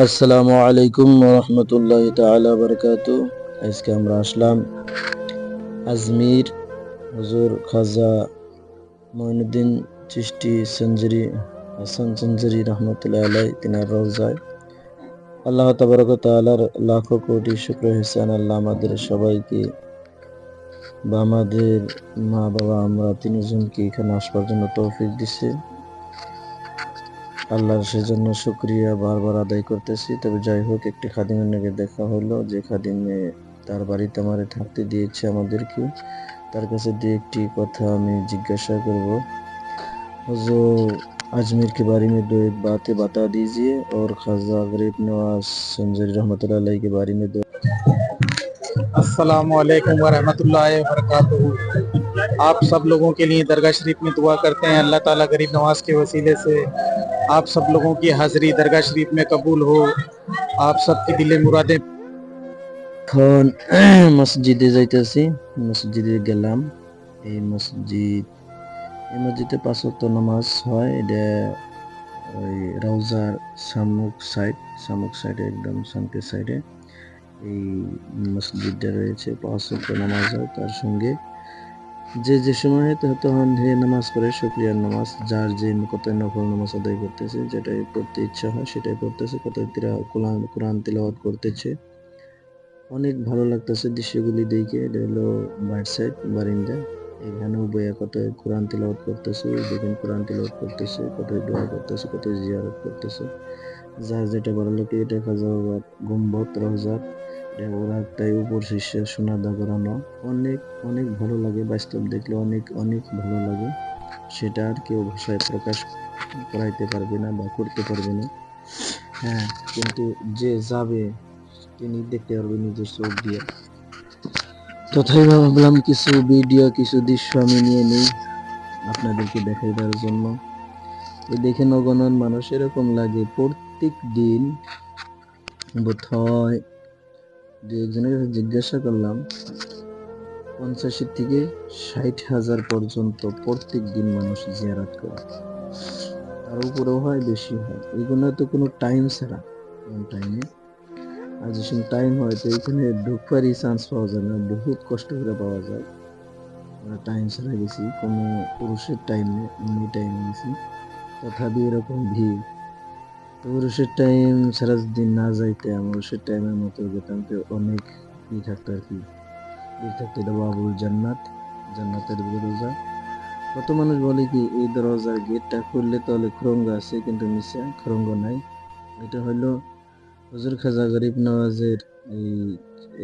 আসসালামু আলাইকুম রহমতুল্লাহ তাআলা বারাকাতু। আজকে আমরা আসলাম আজমির হুজুর খাজা মঈনুদ্দিন চিশতি সঞ্জরি হাসান সঞ্জরি রহমতুল্লাহ আলাই তিনার রওজায়। আল্লাহ তাবারক ওয়া তাআলার লাখো কোটি শুকর এহসান, আল্লাহ আমাদের সবাইকে বা আমাদের মা বাবা আমরা তিনজনকে এখানে আসবার জন্য তৌফিক দিছে। আল্লাহর সেজন্য শুকরিয়া বারবার আদায় করতেছি। তবে যাই হোক, একটি খাদিমের নাকি দেখা হলো, যে খাদিমে তার বাড়িতে আমারে থাকতে দিয়েছে আমাদেরকে। তার কাছে দিয়ে একটি কথা আমি জিজ্ঞাসা করব। হুজুর अजमेर के बारे में दो एक बातें बता दीजिए और ख्वाजा गरीब नवाज संजरी रहमतुल्लाह अलैह के बारे में दो। अस्सलामु अलैकुम व रहमतुल्लाहि व बरकातुहू। आप सब लोगों के लिए दरगाह शरीफ में दुआ करते हैं, अल्लाह ताला गरीब नवाज के वसीले से आप सब लोगों की हाज़िरी दरगाह शरीफ में कबूल हो, आप सब की दिले मुरादें। এখন মসজিদে যাইতেছি, মসজিদে গেলাম। এই মসজিদে 5 ওয়াক্ত নামাজ হয়। এটা ওই রওজার সামুক সাইডে একদম সামনের সাইডে এই মসজিদটা রয়েছে। 5 ওয়াক্ত নামাজ হয়। তার সঙ্গে যে সময় তখন হে নামাজ পড়ে শুকরিয়ার নামাজ, যার যে কত নফল নামাজ আদায় করতেছে, যেটাই পড়তে ইচ্ছা হয় সেটাই পড়তেছে, কত কোরআন তিলাওয়াত করতেছে। অনেক ভালো লাগতেছে দৃশ্যগুলি দেখে। এটা হলো বাইট সাইড বারিন্দা, এখানেও বইয়া কত কোরআন তিলাওয়াত করতেছে। দেখেন কোরআন তিলাওয়াত করতেছে, কত দোয়া করতেছে, কত জিয়ারত করতেছে। যার যেটা ভালো লাগে। এটা খাজাবাদ গম্বুজ রওজা, এটা ওরা একটাই উপর শীর্ষে সোনা দা করানো। অনেক অনেক ভালো লাগে, বাস্তব দেখলে অনেক অনেক ভালো লাগে। সেটা আর কেউ ভাষায় প্রকাশ করাইতে পারবে না বা করতে পারবে না। হ্যাঁ, কিন্তু যে যাবে তিনি দেখতে পারবে নিজের চোখ দিয়ে। তথাই ভাবলাম কিছু ভিডিও, কিছু দৃশ্য আমি নিয়ে নিই আপনাদেরকে দেখাইবার জন্য। এই দেখেন অগণন মানুষ, এরকম লাগে প্রত্যেক দিন। বোধহয় দু একজনের কাছে জিজ্ঞাসা করলাম, 50 থেকে 60,000 পর্যন্ত প্রত্যেক দিন মানুষ জিয়ারত করে। তার উপরেও হয়, বেশি হয়। এগুলো তো কোনো টাইম ছাড়া, কোন টাইমে আর যে সময় টাইম হয় তো এখানে ঢুকবারই চান্স পাওয়া যায় না, বহুত কষ্ট করে পাওয়া যায়। আমরা টাইম ছাড়া গেছি, কোনো পুরুষের টাইম নেই, এমনি টাইম গেছি, তথাপি এরকম ভিড়। তো পুরুষের টাইম ছাড়া যদি না যাইতে, পুরুষের টাইমের মতো যেতাম তো অনেক ই থাকতো আর কি। ই থাকতো, এটা বাবুল জান্নাতের দরজা। কত মানুষ বলে কি এই দরজার গেটটা খুললে তাহলে খরঙ্গ আছে, কিন্তু মিশা খরঙ্গ নাই। এটা হলো হুজুর খাজা গরিব নওয়াজের এই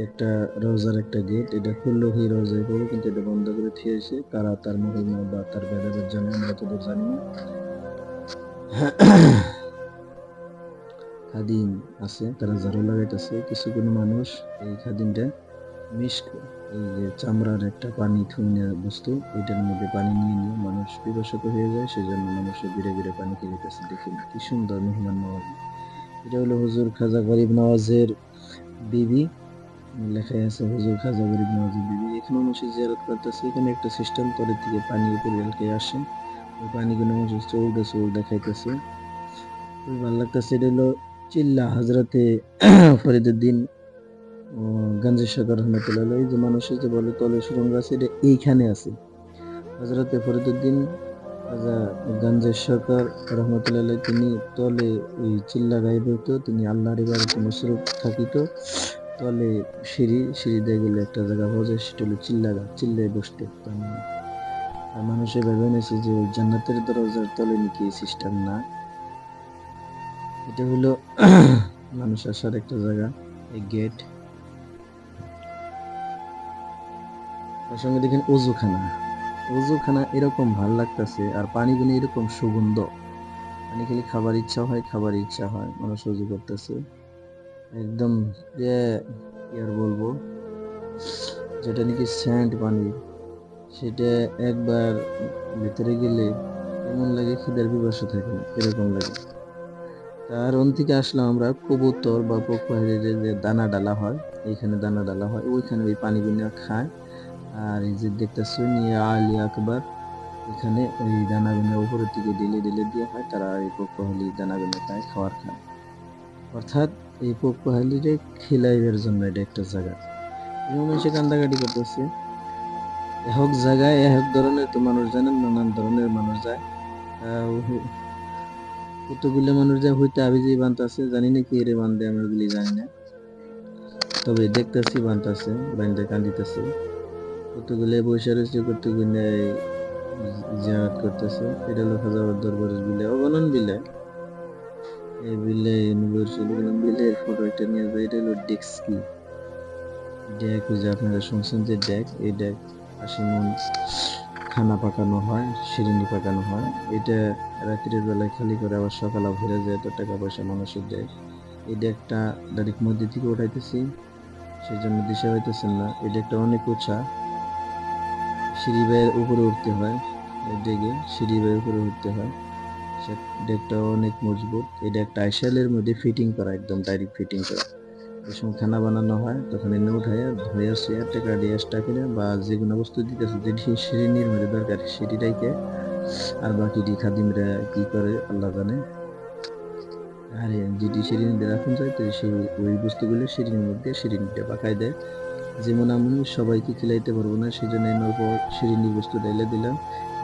একটা রওজার একটা গেট। এটা খুললো এই রওজায় পাবো, কিন্তু এটা বন্ধ করে থিয়েছে। কারা তার মহিমা বা তার ভেদাভেদ জানে, আমরা তো জানি না। খাদিম আছে, তারা ঝাড়ু লাগাইতেছে। কিছু কোনো মানুষ এই খাদিমটা মিস্ক, এই যে চামড়ার একটা পানি থুইনা বস্তু, এটার মধ্যে পানি নিয়ে নিয়ে মানুষ পিপাসিত হয়ে যায়, সেজন্য মানুষের ঘিরে ঘিরে পানি খেলিতেছে। দেখুন কি সুন্দর মেহমান নওয়াজি। এটা হলো হুজুর খাজা গরিব নওয়াজের বিবি, লেখাই আছে হুজুর খাজা গরিব নওয়াজের বিবি। এখানে মানুষ জিয়ারত করতেছে। এখানে একটা সিস্টেম, তলের থেকে পানি উপরে রেলকে আসে, ওই পানিগুলো মানুষ চৌল দেখাইতেছে, খুবই ভালো লাগতেছে। এটা হলো চিল্লা হজরতে ফরিদুদ্দিন গঞ্জের সরকার রহমতুল্লাহ। এই যে মানুষের যে বলে তলে সুরঙ্গ আছে, এটা এইখানে আছে। হজরতে ফরিদুদ্দিন খাজা গঞ্জের সরকার রহমতুল্লাহ, তিনি তলে ওই চিল্লা গাইব হইতো, তিনি আল্লাহর ইবাদতে মসরুফ থাকিত। তলে সিঁড়ি দিয়ে গেলে একটা জায়গা পাওয়া যায়, সেটা হলো চিল্লায় বসতে। আর মানুষের ভেবে নিয়েছে যে ওই জান্নাতের দরজার তলে নাকি এই সিস্টেম না। এটা হলো মানুষ আসার একটা জায়গা, এই গেট। তার সঙ্গে দেখেন অজুখানা এরকম ভাল লাগতেছে, আর পানিগুলো এরকম সুগন্ধ। পানি খেলে খাবার ইচ্ছা হয়, মানুষ অজু করতেছে একদম। যে কি আর বলবো, যেটা নাকি স্যান্ড পানি, সেটা একবার ভিতরে গেলে এমন লাগে খিদের পিপাসা থাকে না, এরকম লাগে। তার থেকে আসলাম আমরা কবুতর বা পাখির যে দানা ডালা হয়, এইখানে দানা ডালা হয়, ওইখানে ওই পানিগুলো খায়। আর এই যে দেখতেছো নিয়ে আলী আকবর, এখানে ওই দানাগুলো উপরের দিকে ঢেলে দেওয়া হয়, তারা এই পোক পাহালি দানাগুলো খায়, খায়। অর্থাৎ এই পোক পাহালিরে খিলাইবার জন্য এটা একটা জায়গা। এরকম এসে কান্দাকাটি করতেছে। এক জায়গায় এক ধরনের তো মানুষ জানেন, নানান ধরনের মানুষ যায়। কতগুলো মানুষ যায় হইতে আবিজি বানতাছে, জানি না কি এরে বান্ধে, আমি ওগুলি জানি না, তবে দেখতেছি বানতাছে, বান্ধে কান্দিতেছে। কতগুলো বসে রয়েছে, কতগুলো জিয়ারত করতেছে। এটা হলো খাজাবাদ দরবারের বিলে, অগণন বিলে। এই বিলে বিলের ফটো একটা নিয়ে যায়। এটা হলো ডেক্সকি ডেক, ওই যে আপনারা শুনছেন যে ডেক, এই ডেক 80 মণ খানা পাকানো হয়, শিরিনি পাকানো হয়। এটা রাত্রের বেলায় খালি করে আবার সকালে ভরে যায়, এত টাকা পয়সা মানুষের দেয়। এই ডেকটা ডাইরেক্ট মধ্যে থেকে উঠাইতেছি, সেই জন্য দিশা হইতেছেন না। এই ডেকটা অনেক উঁচা, সিঁড়ি বেয়ে উপরে উঠতে হয়। এই ডেকে সিঁড়ি বেয়ে উপরে উঠতে হয়। সে ডেকটা অনেক মজবুত। এই ডেকটা আইসালের মধ্যে ফিটিং করা, একদম ডাইরেক্ট ফিটিং করা। এই সময় খানা বানানো হয়, তখন এনে উঠাইয়া ধুইয়া শুয়ে টাকা দিয়ে এক্সট্রা করে বা যে কোনো বস্তু দিতেছে, যেটি সিঁড়ির মধ্যে দরকার সিঁড়িটাইকে, আর বাকিটি খাদিমরা কি করে আল্লাহ জানে। আর যেটি সিঁড়ির মধ্যে রাখুন যায়, তো সেই ওই বস্তুগুলো সিঁড়ির মধ্যে সিঁড়িটা পাকায় দেয়। যেমন আমি সবাইকে খিলাইতে পারবো না, সেই জন্য এর উপর সিঁড়ির বস্তু ডাইলে দিলাম।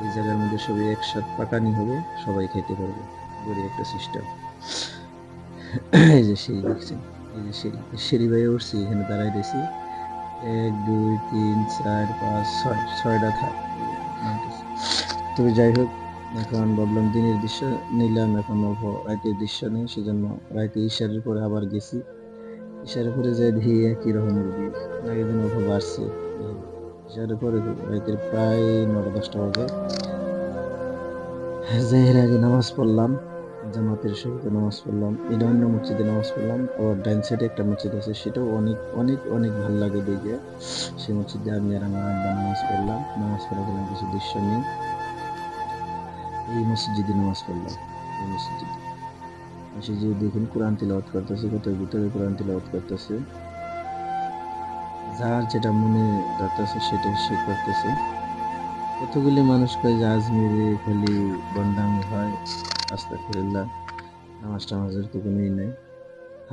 এই জায়গার মধ্যে সবাই একসাথে পাকানি হবে, সবাই খাইতে পারবে। বড় একটা সিস্টেম। এই যে সিঁড়ি দেখছেন, এই যে সিঁড়ি বাইরে উঠছি, এখানে দাঁড়াই রয়েছি। 1 2 3 4 5 6 6টা থাক। তবে যাই হোক, এখন ভাবলাম দিনের দৃশ্য নিলাম, এখন অল্প রাতের দৃশ্য নেই, সেজন্য রাতে ইশারের পরে আবার গেছি। ইশারের পরে যাই দেখি একই রকমের ভিড়, আগের দিন অল্প বাড়ছে। ইশারের পরে রাতের প্রায় 9টা 10টা বাজে। এর আগে নামাজ পড়লাম, জামাতের সাথে নামাজ পড়লাম। এটা অন্য মসজিদে নামাজ পড়লাম। আবার ডাইন সাইডে একটা মসজিদ আছে, সেটাও অনেক অনেক অনেক ভালো লাগে দেখে। সেই মসজিদে আমি আর আমার আব্বা নামাজ পড়লাম। নামাজ পড়ে গেলাম, কিছু দৃশ্য নেই। এই মসজিদে নামাজ পড়লাম, এই মসজিদে। মসজিদে দেখুন কোরআন তিলাওয়াত করতেছে, কত ভিতরে কোরআন তিলাওয়াত করতেছে। যার যেটা মনে ধরতেছে সেটা সে করতেছে। কতগুলি মানুষ কয় যে আজমিরে খালি বন্ডামি হয়, আস্তাগফিরুল্লাহ, নামাজ টামাজের তো কোনোই নাই।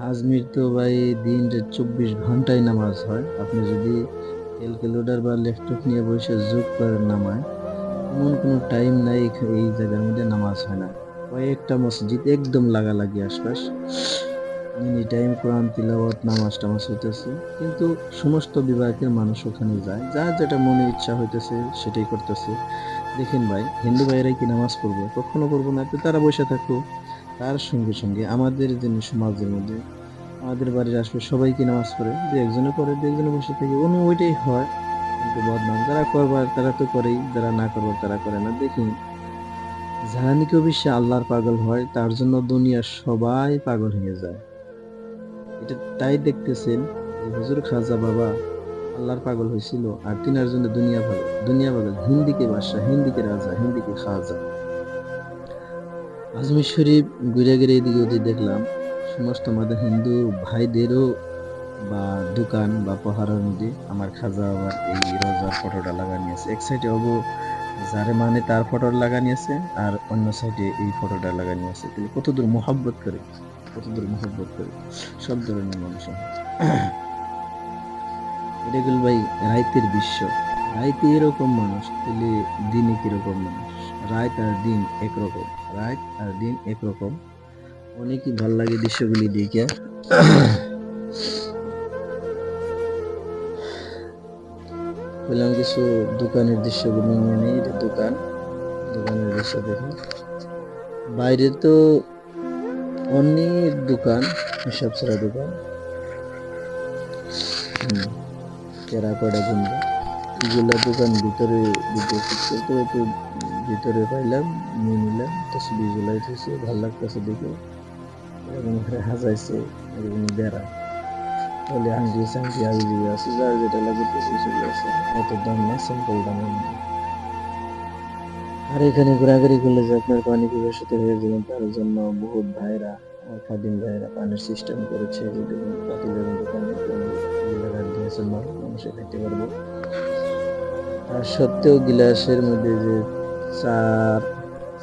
আজমির তো ভাই দিন 24 ঘন্টায় নামাজ হয়। আপনি যদি ক্যালকুলেটর বা ল্যাপটপ নিয়ে বসে যোগ করেন নামায়, এমন কোনো টাইম নাই এই জায়গার মধ্যে নামাজ হয় না। কয়েকটা মসজিদ একদম লাগালাগি আশপাশ, এনি টাইম কোরআন তিলাওয়াত, নামাজ টামাজ হইতেছে। কিন্তু সমস্ত বিভাগের মানুষ ওখানে যায়, যার যেটা মনে ইচ্ছা হইতেছে সেটাই করতেছে। দেখেন ভাই, হিন্দু ভাইয়েরাই কি নামাজ পড়বে? কখনো পড়বো না। তো তারা বসে থাকো। তার সঙ্গে সঙ্গে আমাদের যে সমাজের মধ্যে, আমাদের বাড়ির আশপাশে সবাই কি নামাজ পড়ে? দু একজনে পড়ে, দু একজনে বসে থাকে, ওইটাই হয়। কিন্তু বদনাম যারা করবার তারা তো করেই, যারা না করবার তারা করে না। দেখুন, যারা নাকি অবশ্যই আল্লাহর পাগল হয়, তার জন্য দুনিয়ার সবাই পাগল হয়ে যায়। এটা তাই দেখতেছেন যে হুজুর খাজা বাবা আল্লাহর পাগল হয়েছিল, আর তিনার জন্য দুনিয়া পাগল। দুনিয়া পাগল, হিন্দিকে বাদশাহ, হিন্দিকে রাজা, হিন্দিকে খাজা। আজমির শরীফ ঘুরে ঘুরে এদিকে ওদিকে দেখলাম, সমস্ত আমাদের হিন্দু ভাইদেরও বা দোকান বা পাহাড়ের মধ্যে আমার খাজা আবার এই রোজার ফটোটা লাগানি আছে। এক সাইডে অগো যারে মানে তার ফটো লাগানি আছে, আর অন্য সাইডে এই ফটোটা লাগানি আছে। তাহলে কতদূর মহব্বত করে, কতদূর মহব্বত করে সব ধরনের মানুষ। এটা গেল ভাই রাইতের দৃশ্য। রাইতে এরকম মানুষ, তাহলে দিনে কিরকম মানুষ? রাত আর দিন একরকম, রাত আর দিন একরকম। অনেকই ভাল লাগে দৃশ্যগুলি দেখে। বললাম কিছু দোকানের দৃশ্যগুলি নিয়ে নেই। এটা দোকান, দোকানের দৃশ্য দেখে। বাইরে তো অনেক দোকান, হিসাব ছাড়া দোকান। টেরাকোটা কিনবো, এগুলা দোকান ভিতরে একটু ভিতরে পাইলাম, নিয়ে নিলাম। তসবি ঝুলাইতেছে, ভাল লাগতেছে দেখে। এরকম করে হাজাইছে, এরকম বেড়া বলে আংটি সাংটি আগে দিয়ে আছে, যার যেটা লাগে সেগুলো আছে। অত দাম না, সিম্পল দামের মধ্যে। আর এখানে ঘোরাঘুরি করলে যে আপনার পানি পিপাসিত হয়ে যাবেন, তার জন্য বহুত ভাইরা, আমার খাদিম ভাইরা পানির সিস্টেম করেছে। যে দেখুন পাতিলের মধ্যে পানি এগুলো রাখ দিয়েছে, মানুষে খাইতে পারবো। আর সত্ত্বেও গিলাসের মধ্যে যে চার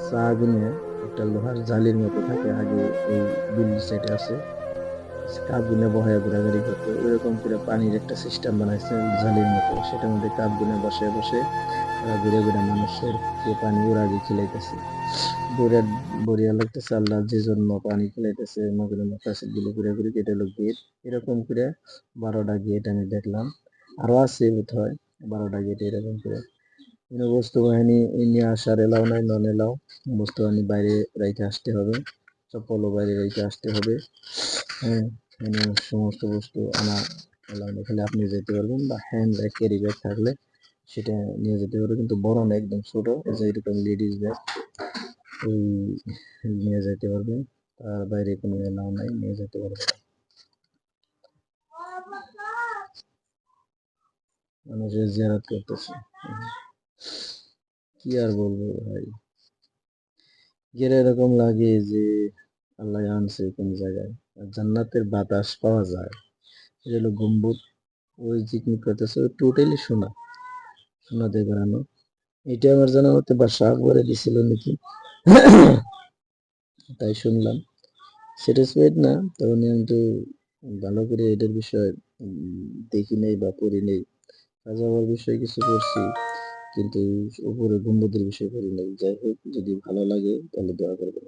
চা আগুনে একটা লোহার জালির মতো থাকে, আগে এই দিল্লি সাইডে আছে, কাপ গুনে বহায়া ঘোরাঘুরি করতো, ওইরকম করে পানির একটা সিস্টেম বানাইছে জালির মতো, সেটার মধ্যে কাপ গুনে বসে বসে ওরা ঘুরে ঘুরে মানুষের যে পানি ওরা আগে খেলাইতেছে। বড়িয়া বড়িয়া লাগতেছে, আল্লাহ যে জন্য পানি খেলাইতেছে, মগরের মাথায় গুলো ঘুরে ঘুরে, এটা হলো গেট। এরকম করে 12টা গেট আমি দেখলাম, আরো আছে বোধ হয় 12টা গেট এরকম করে। কোনো বস্তু বাহিনী নিয়ে আসার এলাও নাই, নন এলাও। বস্তু বাহিনী বাইরে রাইখে আসতে হবে, চপ্পলও বাইরে রাইখে আসতে হবে। হ্যাঁ, মানে সমস্ত বস্তু আনা এলাও নেই, খালি আপনি যেতে পারবেন, বা হ্যান্ড ব্যাগ ক্যারি ব্যাগ থাকলে সেটা নিয়ে যেতে পারবে, কিন্তু বড় না, একদম ছোট, এই যে এরকম লেডিস ব্যাগ ওই নিয়ে যেতে পারবে, তার বাইরে কোনো এলাও নাই, নিয়ে যেতে পারবে না। মানুষের জিয়ারত করতেছে। কি আর বলবো ভাই, গেলে এরকম লাগে যে আল্লাহ আনছে কোন জায়গায়, আর জান্নাতের বাতাস পাওয়া যায়। এটা হলো গম্বুজ, ওই জিকমিক করতেছে, টোটালি সোনা, সোনা দিয়ে বানানো। এটা আমার জানা মতে বাদশাহ আকবরে দিছিল নাকি, তাই শুনলাম। স্যাটিসফাইড না, তখন কিন্তু ভালো করে এটার বিষয় দেখি নেই বা পড়ি নেই। সাজাবার বিষয় কিছু করছি, কিন্তু উপরে গম্বুজের বিষয় করি নাই। যাই হোক, যদি ভালো লাগে তাহলে দোয়া করবেন।